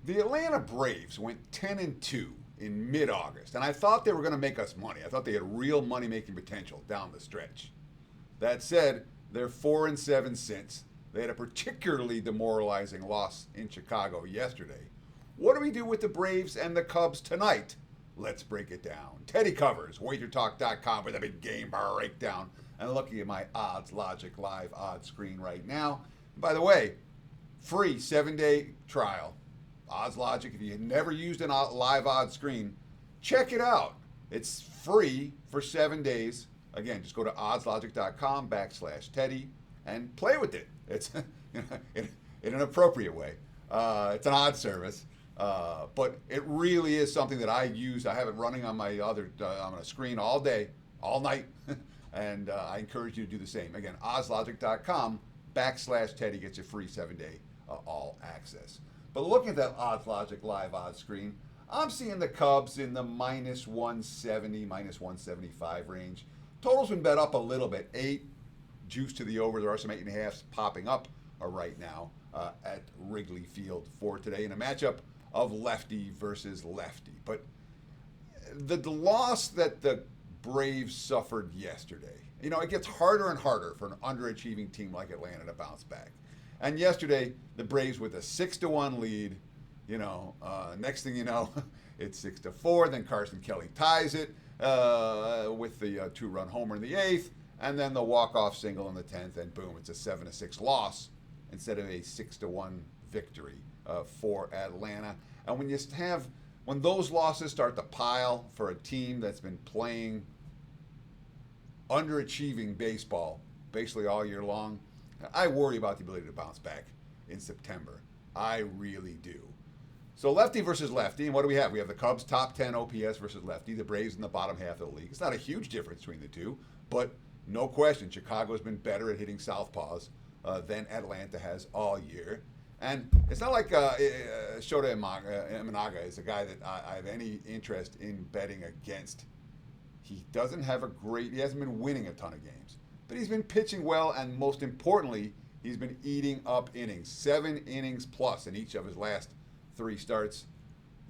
The Atlanta Braves went 10-2 in mid-August, and I thought they were going to make us money. I thought they had real money-making potential down the stretch. That said, they're 4-7 since. They had a particularly demoralizing loss in Chicago yesterday. What do we do with the Braves and the Cubs tonight? Let's break it down. Teddy covers wagertalk.com with a big game breakdown. And looking at my Odds Logic live odds screen right now. And by the way, free 7-day trial. Odds Logic, if you never used a live odds screen, check it out. It's free for 7 days. Again, just go to oddslogic.com/Teddy and play with it. It's in an appropriate way. It's an odd service, but it really is something that I use. I have it running on my on a screen all day, all night, and I encourage you to do the same. Again, oddslogic.com/Teddy gets you free 7-day all access. But looking at that Odds Logic live odds screen, I'm seeing the Cubs in the -170, -175 range. Total's been bet up a little bit. 8, juice to the over. There are some 8.5s popping up right now at Wrigley Field for today in a matchup of lefty versus lefty. But the loss that the Braves suffered yesterday, it gets harder and harder for an underachieving team like Atlanta to bounce back. And yesterday, the Braves with a 6-1 lead, next thing you know, it's 6-4. Then Carson Kelly ties it with the 2-run homer in the 8th, and then the walk-off single in the 10th, and boom, it's a 7-6 loss instead of a 6-1 victory for Atlanta. And when those losses start to pile for a team that's been playing underachieving baseball basically all year long, I worry about the ability to bounce back in September. I really do. So lefty versus lefty, and what do we have? We have the Cubs top 10 OPS versus lefty, the Braves in the bottom half of the league. It's not a huge difference between the two, but no question, Chicago's been better at hitting southpaws than Atlanta has all year. And it's not like Shota Imanaga is a guy that I have any interest in betting against. He doesn't have he hasn't been winning a ton of games, but he's been pitching well, and most importantly, he's been eating up innings. 7 innings plus in each of his last 3 starts.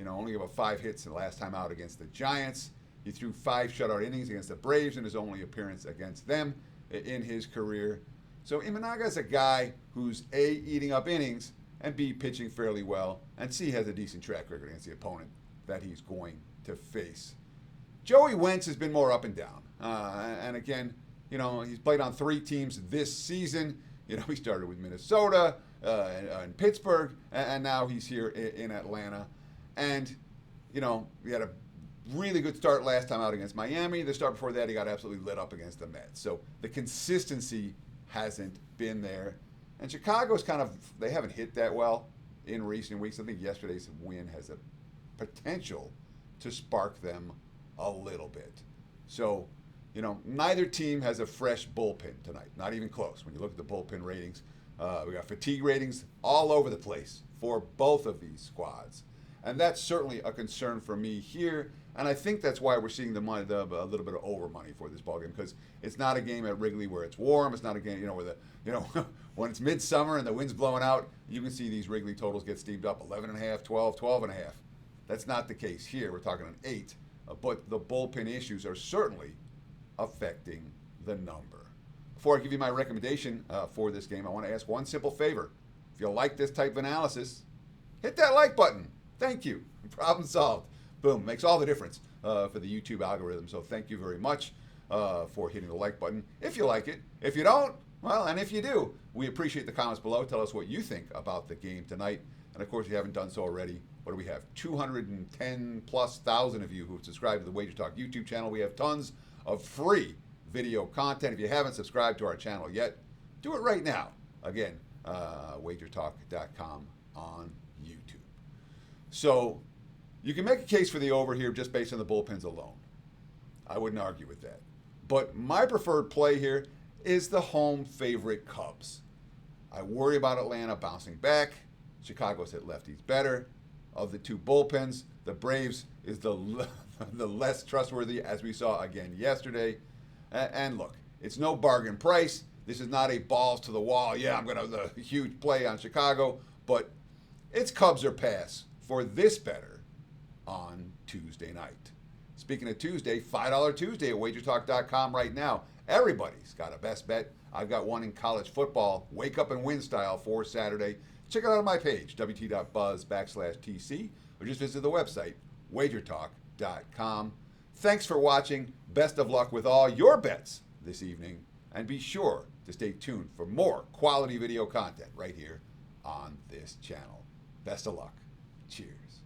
Only about 5 hits the last time out against the Giants. He threw 5 shutout innings against the Braves in his only appearance against them in his career. So Imanaga is a guy who's A, eating up innings, and B, pitching fairly well, and C, has a decent track record against the opponent that he's going to face. Joey Wentz has been more up and down. And again, he's played on 3 teams this season. He started with Minnesota and Pittsburgh, and now he's here in Atlanta. And, he had a really good start last time out against Miami. The start before that, he got absolutely lit up against the Mets. So the consistency hasn't been there. And Chicago's they haven't hit that well in recent weeks. I think yesterday's win has a potential to spark them a little bit. So, neither team has a fresh bullpen tonight. Not even close. When you look at the bullpen ratings, we got fatigue ratings all over the place for both of these squads. And that's certainly a concern for me here. And I think that's why we're seeing a little bit of over money for this ballgame, because it's not a game at Wrigley where it's warm. It's not a game, where when it's midsummer and the wind's blowing out, you can see these Wrigley totals get steamed up 11.5, 12, 12.5. That's not the case here. We're talking an 8. But the bullpen issues are certainly affecting the number. Before I give you my recommendation for this game, I want to ask one simple favor. If you like this type of analysis, hit that like button. Thank you. Problem solved. Boom. Makes all the difference for the YouTube algorithm. So thank you very much for hitting the like button if you like it. If you don't, well, and if you do, we appreciate the comments below. Tell us what you think about the game tonight. And of course, if you haven't done so already, what do we have? 210,000+ of you who have subscribed to the Wager Talk YouTube channel. We have tons of free video content. If you haven't subscribed to our channel yet, do it right now. Again, wagertalk.com on YouTube. So you can make a case for the over here just based on the bullpens alone. I wouldn't argue with that. But my preferred play here is the home favorite Cubs. I worry about Atlanta bouncing back. Chicago's hit lefties better. Of the 2 bullpens, the Braves is the less trustworthy, as we saw again yesterday. And look, it's no bargain price. This is not a balls to the wall. Yeah, I'm going to have a huge play on Chicago, but it's Cubs or pass for this better on Tuesday night. Speaking of Tuesday, $5 Tuesday at wagertalk.com right now. Everybody's got a best bet. I've got one in college football, wake up and win style for Saturday. Check it out on my page, wt.buzz/TC, or just visit the website, wagertalk.com. Thanks for watching. Best of luck with all your bets this evening. And be sure to stay tuned for more quality video content right here on this channel. Best of luck. Cheers.